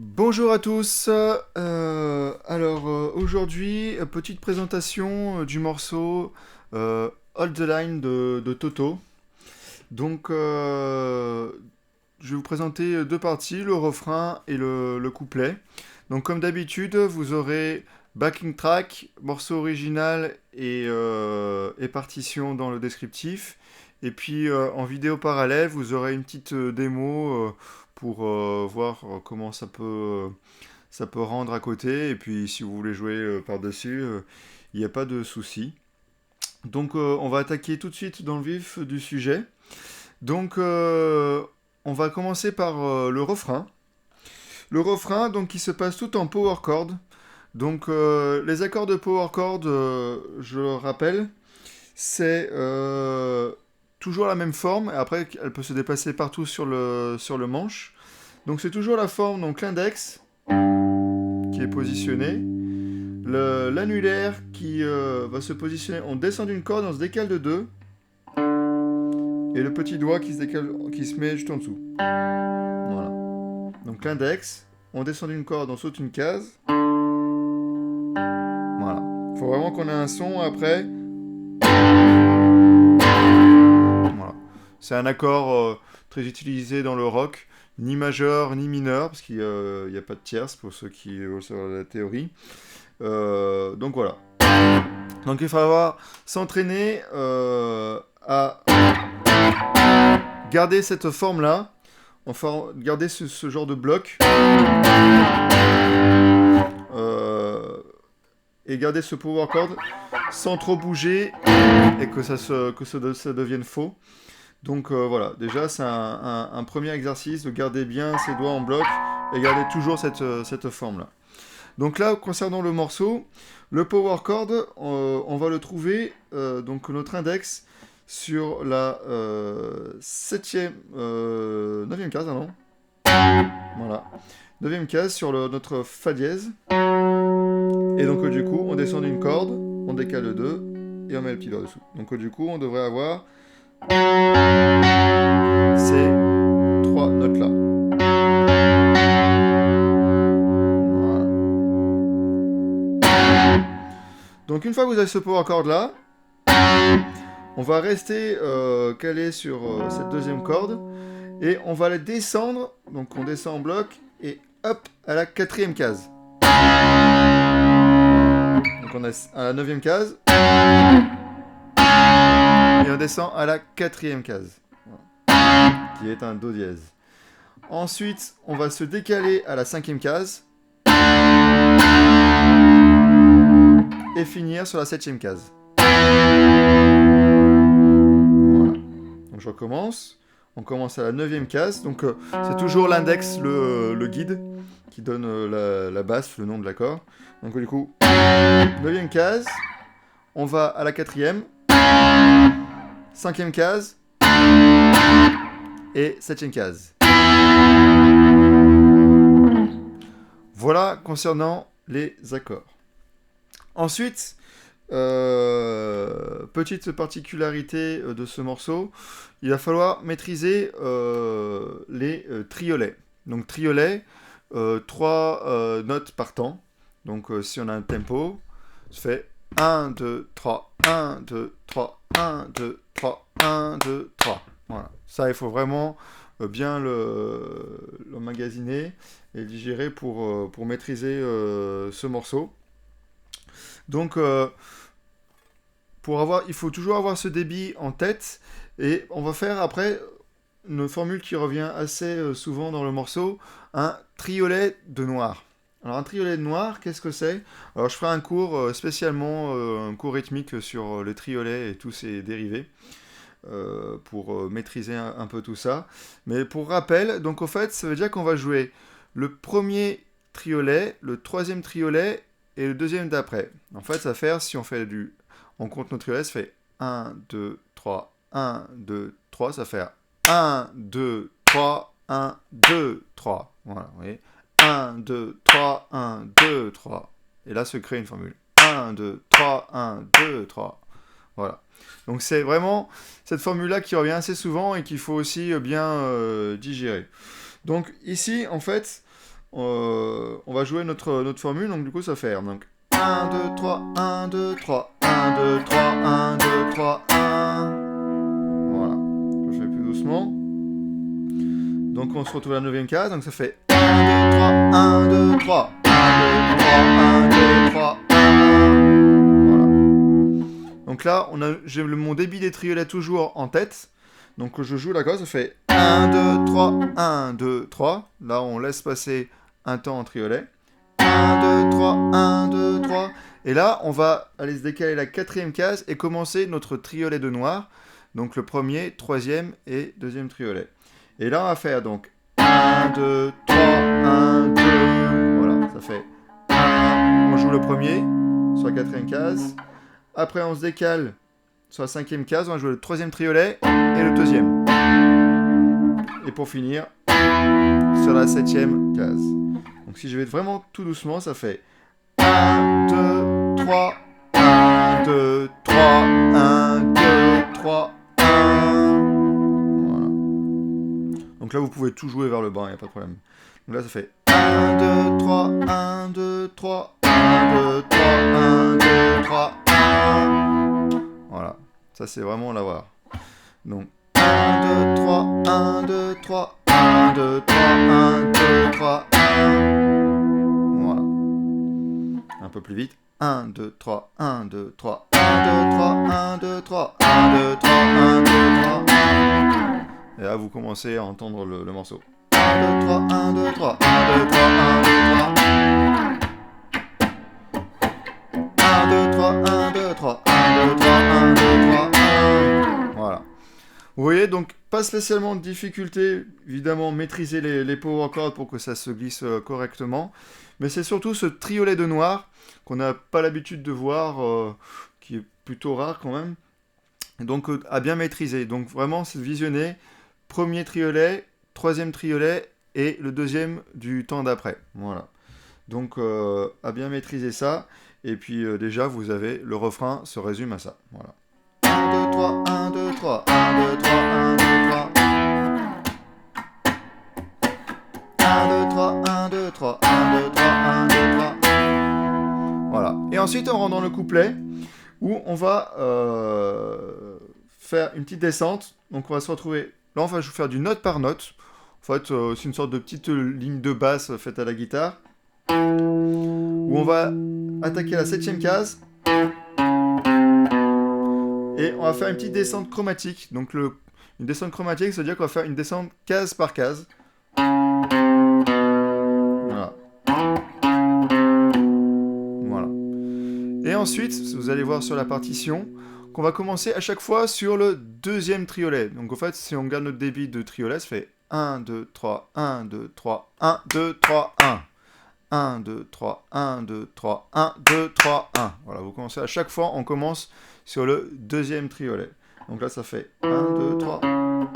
Bonjour à tous. Aujourd'hui, petite présentation du morceau Hold the Line de Toto. Donc, je vais vous présenter deux parties, le refrain et le couplet. Donc, comme d'habitude, vous aurez backing track, morceau original et partition dans le descriptif. Et puis, en vidéo parallèle, vous aurez une petite démo pour voir comment ça peut rendre à côté. Et puis, si vous voulez jouer par-dessus, il n'y a pas de souci. Donc, on va attaquer tout de suite dans le vif du sujet. Donc, on va commencer par le refrain. Le refrain, donc, qui se passe tout en power chord. Donc, les accords de power chord, je le rappelle, c'est toujours la même forme. Après, elle peut se déplacer partout sur le manche. Donc, c'est toujours la forme, donc l'index qui est positionné. L'annulaire qui va se positionner, on descend d'une corde, on se décale de 2. Et le petit doigt qui se met juste en dessous. Voilà. Donc l'index, on descend d'une corde, on saute une case. Voilà. Il faut vraiment qu'on ait un son après. Voilà. C'est un accord très utilisé dans le rock, ni majeur ni mineur, parce qu'il n'y a pas de tierce pour ceux qui veulent savoir la théorie. Donc voilà. Donc il va falloir s'entraîner à garder cette forme-là, enfin garder ce genre de bloc, et garder ce power chord sans trop bouger et que ça devienne faux. Donc voilà, déjà c'est un premier exercice de garder bien ses doigts en bloc et garder toujours cette forme-là. Donc là, concernant le morceau, le power chord, on va le trouver, donc notre index, sur la 9e case, non. Voilà. 9e case sur notre fa dièse. Et donc du coup, on descend d'une corde, on décale de 2, et on met le petit doigt dessous. Donc du coup, on devrait avoir ces 3 notes-là. Donc une fois que vous avez ce power chord là, on va rester calé sur cette deuxième corde et on va la descendre. Donc on descend en bloc et hop à la 4e case. Donc on est à la 9e case et on descend à la 4e case, qui est un do dièse. Ensuite, on va se décaler à la 5e case et finir sur la 7e case. Voilà. Donc je recommence. On commence à la 9e case. Donc c'est toujours l'index, le guide, qui donne la basse, le nom de l'accord. Donc du coup, 9e case. On va à la 4e. 5e case. Et 7e case. Voilà concernant les accords. Ensuite, petite particularité de ce morceau, il va falloir maîtriser les triolets. Donc triolet, 3 notes par temps. Donc si on a un tempo, ça fait 1, 2, 3, 1, 2, 3, 1, 2, 3, 1, 2, 3. Voilà. Ça, il faut vraiment bien l'emmagasiner et le digérer pour maîtriser ce morceau. Donc, il faut toujours avoir ce débit en tête. Et on va faire après une formule qui revient assez souvent dans le morceau, un triolet de noir. Alors un triolet de noir, qu'est-ce que c'est? Alors je ferai un cours spécialement, un cours rythmique sur les triolets et tous ses dérivés. Pour maîtriser un peu tout ça. Mais pour rappel, donc au fait, ça veut dire qu'on va jouer le premier triolet, le 3e triolet et le 2e d'après. En fait, ça va faire, si on fait on compte nos triolets, ça fait 1, 2, 3, 1, 2, 3, ça fait 1, 2, 3, 1, 2, 3. Voilà, vous voyez. 1, 2, 3, 1, 2, 3. Et là se crée une formule. 1, 2, 3, 1, 2, 3. Voilà. Donc c'est vraiment cette formule-là qui revient assez souvent et qu'il faut aussi bien digérer. Donc ici, en fait, on va jouer notre formule, donc du coup ça fait donc 1, 2, 3, 1, 2, 3, 1, 2, 3, 1, 2, 3, 1. Voilà, je fais plus doucement. Donc on se retrouve à la 9e case, donc ça fait 1, 2, 3, 1, 2, 3, 1, 2, 3, 1. Voilà. Donc là, j'ai mon débit des triolets toujours en tête. Donc je joue la corde, ça fait 1, 2, 3, 1, 2, 3. Là, on laisse passer un temps en triolet. 1, 2, 3, 1, 2, 3. Et là, on va aller se décaler la 4e case et commencer notre triolet de noir. Donc le premier, 3e et 2e triolet. Et là, on va faire donc 1, 2, 3, 1, 2. Voilà, ça fait 1. On joue le premier sur la 4e case. Après, on se décale sur la 5e case. On va jouer le 3e triolet et le 2e. Et pour finir, sur la 7e case. Donc si je vais vraiment tout doucement, ça fait 1, 2, 3, 1, 2, 3, 1, 2, 3, 1. Voilà. Donc là, vous pouvez tout jouer vers le bas, il n'y a pas de problème. Donc là, ça fait 1, 2, 3, 1, 2, 3, 1, 2, 3, 1, 2, 3, 1. Voilà. Ça, c'est vraiment l'avoir. Donc 1, 2, 3, 1, 2, 3, 1, 2, 3, 1, 2, 3, 1. Voilà. Un peu plus vite. 1, 2, 3, 1, 2, 3, 1, 2, 3, 1, 2, 3, 1, 2, 3, 1, 2, 3. Et là, vous commencez à entendre le morceau. 1, 2, 3, 1, 2, 3, 1, 2, 3, 1, 2, 3. 1, 2, 3, 1, 2, 3, 1, 2, 3, 1, 2, 3, 1. Voilà. Vous voyez, donc pas spécialement de difficulté, évidemment, maîtriser les power chords pour que ça se glisse correctement, mais c'est surtout ce triolet de noir qu'on n'a pas l'habitude de voir, qui est plutôt rare quand même, donc à bien maîtriser. Donc vraiment, c'est visionner, premier triolet, 3e triolet et le 2e du temps d'après. Voilà. Donc à bien maîtriser ça, et puis déjà, vous avez le refrain se résume à ça. Voilà. 1, 2, 3, 1, 2, 3, 1, 2, 3, 1, 2, 3. 1, 2, 3, 1, 2, 3, 1, 2, 3, 1, 2, 3. Voilà. Et ensuite, on rentre dans le couplet, où on va faire une petite descente. Donc on va se retrouver... Là, on va faire du note par note. En fait, c'est une sorte de petite ligne de basse faite à la guitare, où on va attaquer la 7e case. Et on va faire une petite descente chromatique. Donc une descente chromatique, ça veut dire qu'on va faire une descente case par case. Voilà. Voilà. Et ensuite, vous allez voir sur la partition qu'on va commencer à chaque fois sur le 2e triolet. Donc en fait, si on regarde notre débit de triolet, ça fait 1, 2, 3, 1, 2, 3, 1, 2, 3, 1. 1, 2, 3, 1, 2, 3, 1, 2, 3, 1. Voilà, vous commencez à chaque fois, on commence sur le 2e triolet. Donc là, ça fait 1, 2, 3, 1,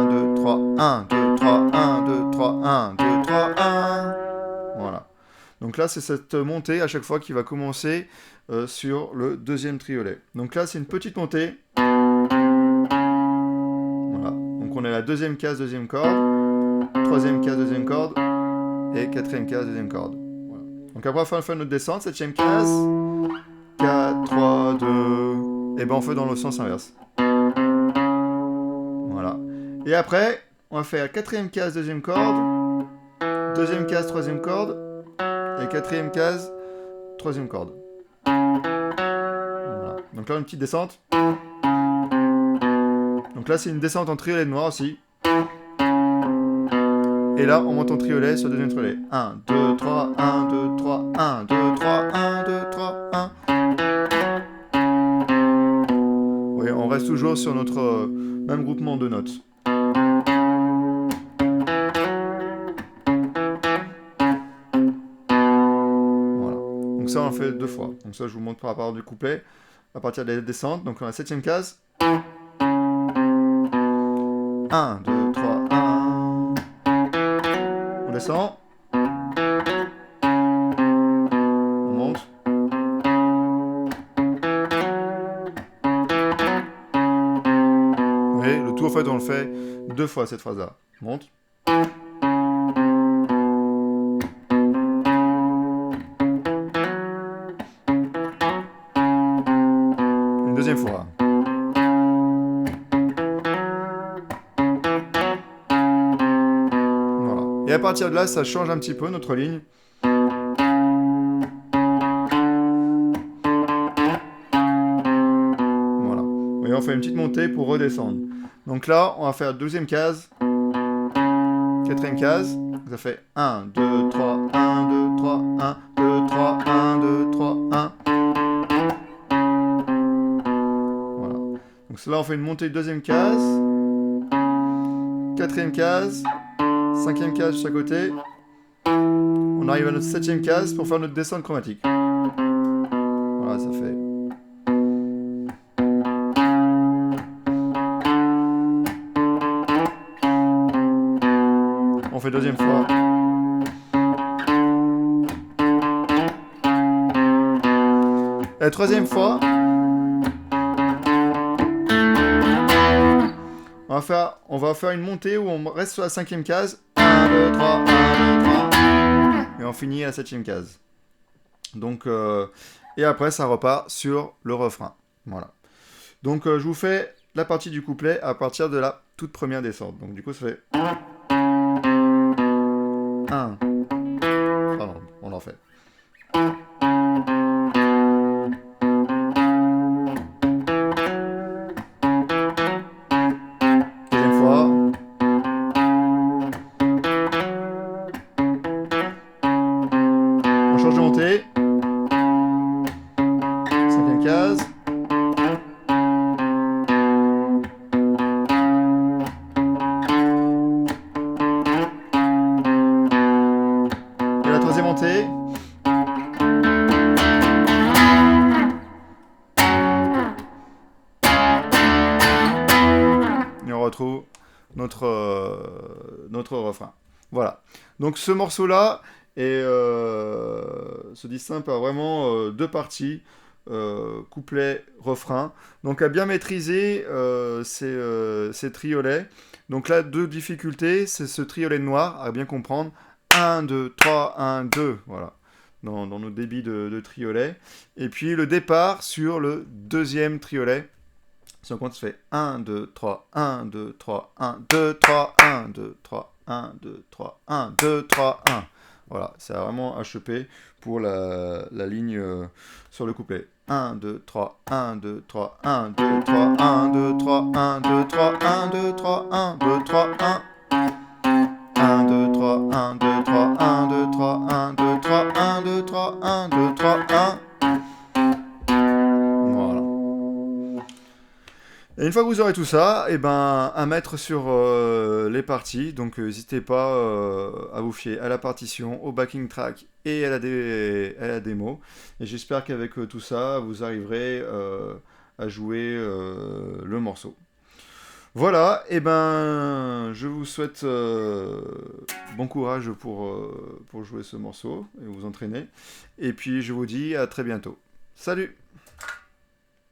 2, 3, 1, 2, 3, 1, 2, 3, 1, 2, 3, 1. Voilà. Donc là, c'est cette montée à chaque fois qui va commencer sur le 2e triolet. Donc là, c'est une petite montée. Voilà. Donc on est à la 2e case, 2e corde, 3e case, 2e corde, et 4e case, 2e corde. Voilà. Donc après, on va faire notre descente, 7e case, 4, 3, 2, et ben on fait dans le sens inverse. Voilà. Et après, on va faire 4e case, 2e corde, 2e case, 3e corde, et 4e case, 3e corde. Voilà. Donc là, une petite descente. Donc là, c'est une descente en triolet de noir aussi. Et là, on monte en triolet sur le 2e triolet. 1, 2, 3, 1, 2, 3, 1, 2, 3, 1, 2, 3, 1. Oui, on reste toujours sur notre même groupement de notes. Voilà. Donc ça, on fait 2 fois. Donc ça, je vous montre par rapport du couplet. À partir des descentes, donc on a la 7e case. 1, 2, 3, 1. On descend. On monte. Vous voyez, le tout, en fait, on le fait 2 fois cette phrase-là. On monte. deuxième fois. Voilà. Et à partir de là, ça change un petit peu notre ligne. Voilà. Et on fait une petite montée pour redescendre. Donc là, on va faire deuxième case, quatrième case. Ça fait 1, 2, 3, 1, 2, 3, 1, 2, 3, 1, 2, 3, 1. Voilà. Donc là, on fait une montée de deuxième case, quatrième case, cinquième case de chaque côté. On arrive à notre septième case pour faire notre descente chromatique. Voilà, ça fait. On fait deuxième fois. Et la troisième fois, on va faire une montée où on reste sur la cinquième case. 1, 2, 3, 1, 2, 3. Et on finit à la septième case. Donc, et après, ça repart sur le refrain. Voilà. Donc, je vous fais la partie du couplet à partir de la toute première descente. Donc, du coup, ça fait 1. Pardon, on en fait. Deuxième fois. On change de montée. Cinquième case. Et la troisième montée. Et on retrouve notre refrain. Voilà. Donc ce morceau-là se distingue par vraiment deux parties, couplet, refrain. Donc à bien maîtriser ces triolets. Donc là, deux difficultés, c'est ce triolet noir, à bien comprendre. 1, 2, 3, 1, 2, voilà. Dans nos débits de triolet. Et puis le départ sur le deuxième triolet. Si on compte, ça fait 1, 2, 3, 1, 2, 3, 1, 2, 3, 1, 2, 3, 1, 2, 3, 1, 2, 3, 1. Voilà, c'est vraiment achevé pour la ligne sur le couplet. 1, 2, 3, 1, 2, 3, 1, 2, 3, 1, 2, 3, 1, 2, 3, 1, 2, 3, 1, 2, 3, 1. 1, 2, 3, 1, 2, 3, 1, 2, 3, 1, 2, 3, 1, 2, 3, 1, 2, 3, 1. Voilà. Et une fois que vous aurez tout ça, et ben, à mettre sur les parties. Donc n'hésitez pas à vous fier à la partition, au backing track et à la démo. Et j'espère qu'avec tout ça, vous arriverez à jouer le morceau. Voilà, et ben je vous souhaite bon courage pour jouer ce morceau et vous entraîner. Et puis je vous dis à très bientôt. Salut!